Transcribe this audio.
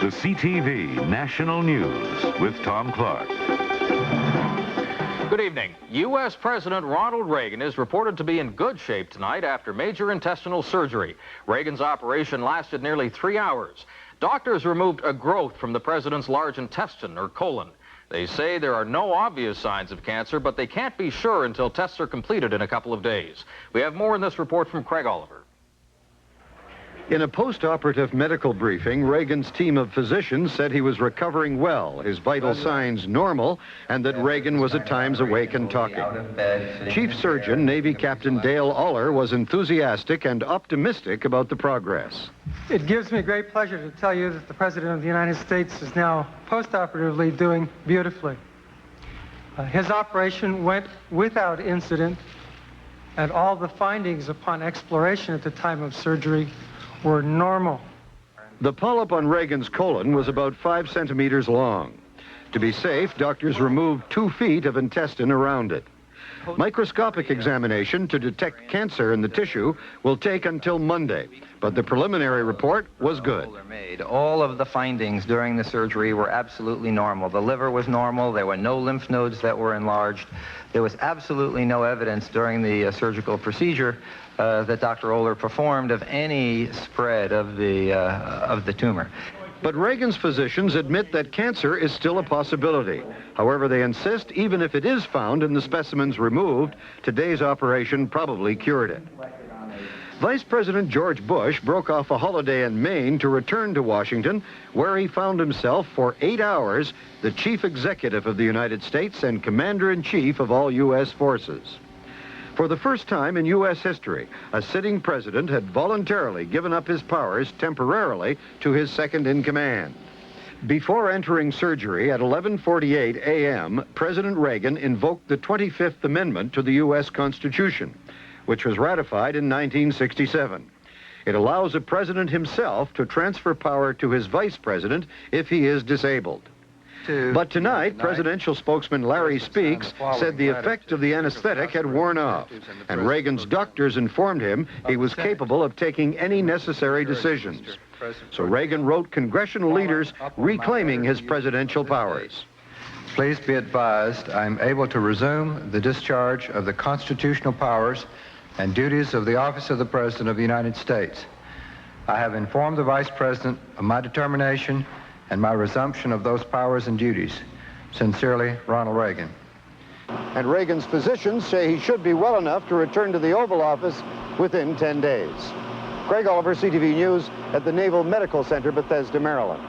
The CTV National News with Tom Clark. Good evening. U.S. President Ronald Reagan is reported to be in good shape tonight after major intestinal surgery. Reagan's operation lasted nearly 3 hours. Doctors removed a growth from the president's large intestine, or colon. They say there are no obvious signs of cancer, but they can't be sure until tests are completed in a couple of days. We have more in this report from Craig Oliver. In a post-operative medical briefing, Reagan's team of physicians said he was recovering well, his vital signs normal, and that Reagan was at times awake and talking. Chief Surgeon Navy Captain Dale Aller was enthusiastic and optimistic about the progress. It gives me great pleasure to tell you that the President of the United States is now post-operatively doing beautifully. His operation went without incident, and all the findings upon exploration at the time of surgery were normal. The polyp on Reagan's colon was about 5 centimeters long. To be safe, doctors removed 2 feet of intestine around it. Microscopic examination to detect cancer in the tissue will take until Monday, but the preliminary report was good. All of the findings during the surgery were absolutely normal. The liver was normal. There were no lymph nodes that were enlarged. There was absolutely no evidence during the surgical procedure that Dr. Oler performed of any spread of the tumor. But Reagan's physicians admit that cancer is still a possibility. However, they insist even if it is found in the specimens removed, today's operation probably cured it. Vice President George Bush broke off a holiday in Maine to return to Washington, where he found himself for 8 hours the Chief Executive of the United States and Commander-in-Chief of all U.S. forces. For the first time in U.S. history, a sitting president had voluntarily given up his powers temporarily to his second-in-command. Before entering surgery at 11:48 a.m., President Reagan invoked the 25th Amendment to the U.S. Constitution, which was ratified in 1967. It allows a president himself to transfer power to his vice president if he is disabled. But tonight, presidential spokesman Larry Speaks said the effect of the anesthetic had worn off, and Reagan's doctors informed him he was capable of taking any necessary decisions. So Reagan wrote congressional leaders reclaiming his presidential powers. Please be advised I'm able to resume the discharge of the constitutional powers and duties of the office of the President of the United States. I have informed the Vice President of my determination and my resumption of those powers and duties. Sincerely, Ronald Reagan. And Reagan's physicians say he should be well enough to return to the Oval Office within 10 days. Craig Oliver, CTV News, at the Naval Medical Center, Bethesda, Maryland.